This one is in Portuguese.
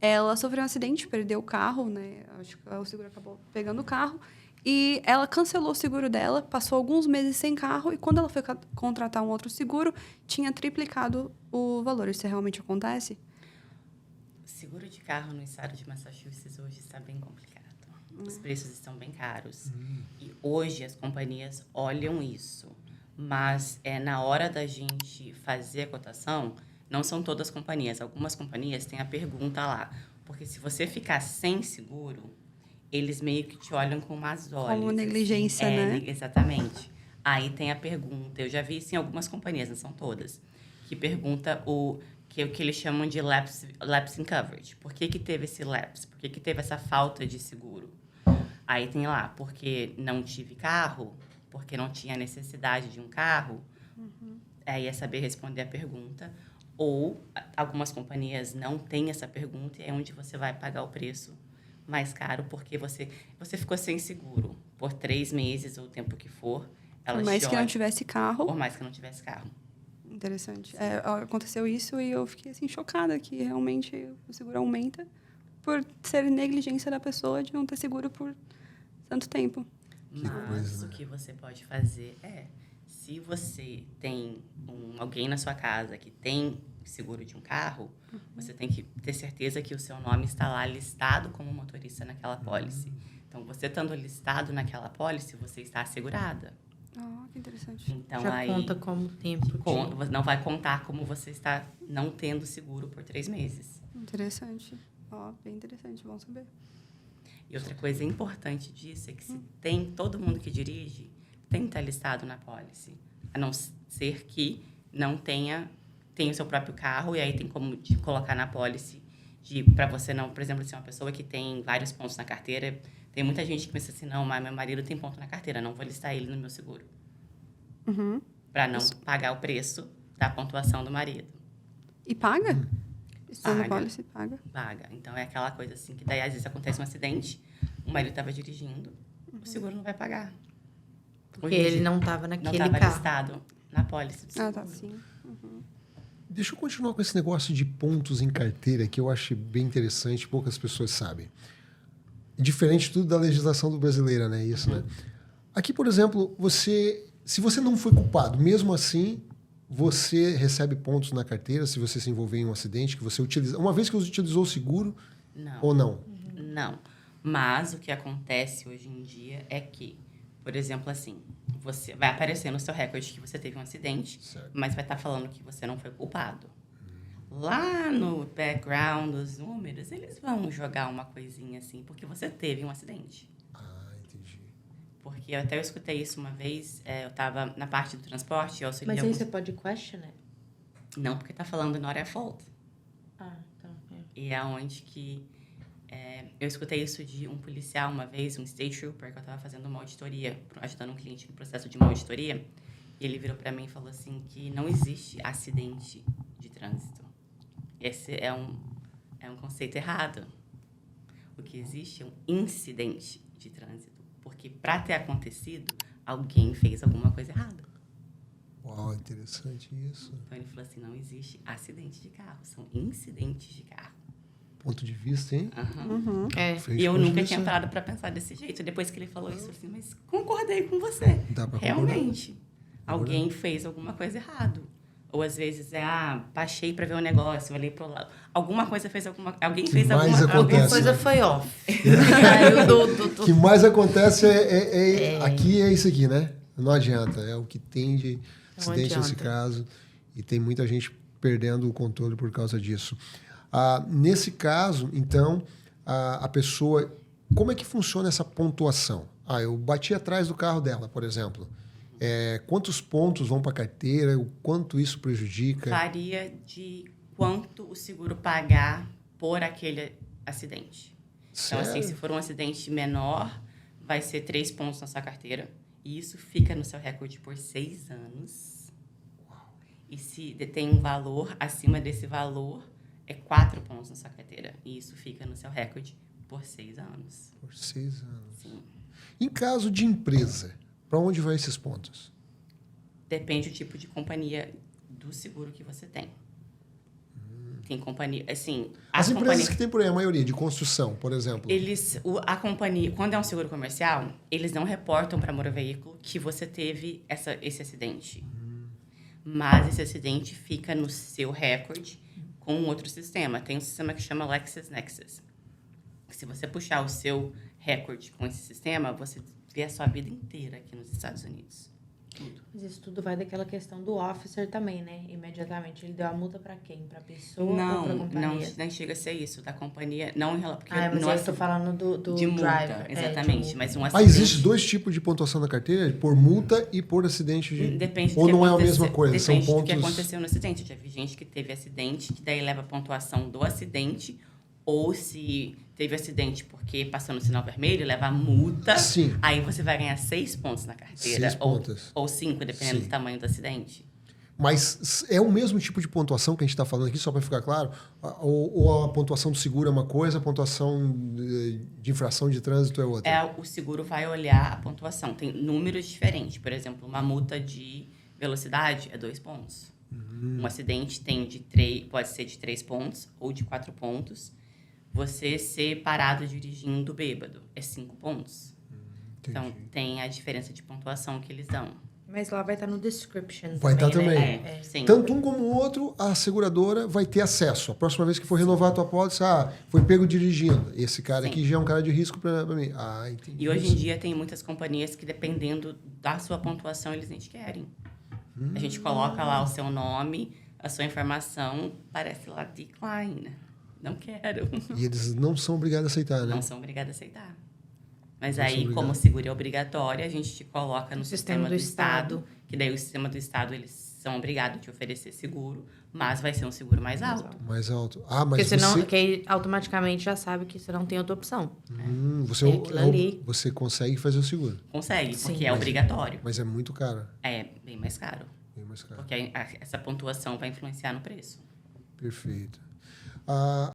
ela sofreu um acidente, perdeu o carro, né? Acho que o seguro acabou pegando o carro. E ela cancelou o seguro dela, passou alguns meses sem carro. E quando ela foi contratar um outro seguro, tinha triplicado o valor. Isso realmente acontece? Seguro de carro no estado de Massachusetts hoje está bem complicado. Os preços estão bem caros. E hoje as companhias olham isso. Mas na hora da gente fazer a cotação, não são todas as companhias. Algumas companhias têm a pergunta lá. Porque se você ficar sem seguro, eles meio que te olham com más olhos. Como negligência, assim. né? Exatamente. Aí tem a pergunta. Eu já vi isso em algumas companhias, não são todas. Que pergunta o que eles chamam de lapse in coverage. Por que teve esse lapse? Por que teve essa falta de seguro? Aí tem lá, porque não tive carro, porque não tinha necessidade de um carro. Aí é saber responder a pergunta. Ou algumas companhias não têm essa pergunta e é onde você vai pagar o preço mais caro, porque você ficou sem seguro por 3 meses ou o tempo que for. Por mais que não tivesse carro. Por mais que não tivesse carro. Interessante. Aconteceu isso e eu fiquei assim, chocada que realmente o seguro aumenta por ser negligência da pessoa de não ter seguro por tanto tempo. Mas o que você pode fazer se você tem alguém na sua casa que tem seguro de um carro, você tem que ter certeza que o seu nome está lá listado como motorista naquela pólice. Então, você estando listado naquela pólice, você está assegurada. Que interessante. Então, já aí, conta como tempo. Não vai contar como você está não tendo seguro por 3 meses. Interessante. Bem interessante, bom saber. E outra coisa importante disso é que se tem todo mundo que dirige, tem que estar listado na pólice. A não ser que não tenha o seu próprio carro, e aí tem como de colocar na pólice para você não... Por exemplo, se é uma pessoa que tem vários pontos na carteira, tem muita gente que pensa assim, não, mas meu marido tem ponto na carteira, não vou listar ele no meu seguro. Para não pagar o preço da pontuação do marido. E paga? Estando na Paga. pólice, paga? Paga. Então, é aquela coisa assim, que daí às vezes acontece um acidente, o marido estava dirigindo, o seguro não vai pagar. Porque ele não estava naquele carro. Não estava listado na pólice do seguro. Tá, sim. Deixa eu continuar com esse negócio de pontos em carteira, que eu acho bem interessante, poucas pessoas sabem. Diferente tudo da legislação do brasileira, né? Isso, né? Aqui, por exemplo, se você não foi culpado, mesmo assim, você recebe pontos na carteira se você se envolver em um acidente que você utiliza. Uma vez que você utilizou o seguro, ou não? Não. Mas o que acontece hoje em dia é que, por exemplo, assim, você vai aparecer no seu recorde que você teve um acidente, Certo. mas vai estar falando que você não foi culpado. Lá no background, os números, eles vão jogar uma coisinha assim, porque você teve um acidente. Entendi. Porque eu escutei isso uma vez, eu estava na parte do transporte, eu auxiliei... Mas aí você pode question it? Não, porque tá falando not at fault. Tá. E é onde que... eu escutei isso de um policial uma vez, um state trooper, que eu estava fazendo uma auditoria, ajudando um cliente no processo de uma auditoria, e ele virou para mim e falou assim que não existe acidente de trânsito. Esse é um conceito errado. O que existe é um incidente de trânsito. Porque para ter acontecido, alguém fez alguma coisa errada. Uau, interessante isso. Então ele falou assim, não existe acidente de carro, são incidentes de carro. Ponto de vista, hein? E eu nunca tinha parado para pensar desse jeito. Depois que ele falou isso, eu falei assim, mas concordei com você. Dá pra Realmente, alguém fez alguma coisa errada. Ou às vezes baixei para ver um negócio, olhei pro lado. Alguém fez alguma coisa foi off. O que mais acontece aqui é isso aqui, né? Não adianta, é o que tem de acidente nesse caso. E tem muita gente perdendo o controle por causa disso. Nesse caso, então, a pessoa... Como é que funciona essa pontuação? Eu bati atrás do carro dela, por exemplo. Quantos pontos vão para a carteira? O quanto isso prejudica? Varia de quanto o seguro pagar por aquele acidente. Sério? Então, assim, se for um acidente menor, vai ser 3 pontos na sua carteira. E isso fica no seu recorde por 6 anos. Uau. E se tem um valor acima desse valor, é 4 pontos na sua carteira. E isso fica no seu recorde por 6 anos. Por 6 anos. Sim. Em caso de empresa, para onde vai esses pontos? Depende do tipo de companhia do seguro que você tem. Tem companhia, assim... As empresas que tem por aí, a maioria, de construção, por exemplo. A companhia, quando é um seguro comercial, eles não reportam para a Motor Veículo que você teve esse acidente. Mas esse acidente fica no seu recorde com um outro sistema. Tem um sistema que chama LexisNexis. Se você puxar o seu recorde com esse sistema, você vê a sua vida inteira aqui nos Estados Unidos. Tudo. Mas isso tudo vai daquela questão do officer também, né? Imediatamente. Ele deu a multa para quem? Para a pessoa ou para a companhia? Não chega a ser isso. Da companhia, não... Porque mas não eu estou falando do de multa, driver. exatamente. De multa. Mas um acidente... Existe 2 tipos de pontuação na carteira? Por multa e por acidente de... Depende do ou que não é a aconteceu, mesma coisa? São depende pontos... do que aconteceu no acidente. Eu já vi gente que teve acidente, que daí leva a pontuação do acidente, ou se teve acidente porque passou no sinal vermelho, leva a multa. Sim. Aí você vai ganhar 6 pontos na carteira. 6 pontos. Ou 5, dependendo Sim. do tamanho do acidente. Mas é o mesmo tipo de pontuação que a gente está falando aqui, só para ficar claro? Ou a pontuação do seguro é uma coisa, a pontuação de infração de trânsito é outra? O seguro vai olhar a pontuação. Tem números diferentes. Por exemplo, uma multa de velocidade é 2 pontos. Um acidente pode ser de 3 pontos ou de 4 pontos. Você ser parado dirigindo bêbado é 5 pontos. Então, tem a diferença de pontuação que eles dão. Mas lá vai estar no description Vai estar também. Né? Sim. Tanto um como o outro, a seguradora vai ter acesso. A próxima vez que for renovar a tua pólice, foi pego dirigindo. Esse cara aqui já é um cara de risco para mim. Entendi. E hoje em dia tem muitas companhias que, dependendo da sua pontuação, eles nem te querem. A gente coloca lá o seu nome, a sua informação, parece lá decline. Não quero. E eles não são obrigados a aceitar, né? Não são obrigados a aceitar. Mas Não aí, como o seguro é obrigatório, a gente te coloca no sistema do Estado. Que daí o sistema do Estado, eles são obrigados a te oferecer seguro, mas vai ser um seguro mais alto. Mais alto. Mas porque senão, que aí automaticamente já sabe que você não tem outra opção. Você consegue fazer o seguro. Consegue, porque é obrigatório. Mas é muito caro. É, bem mais caro. Bem mais caro. Porque essa pontuação vai influenciar no preço. Perfeito.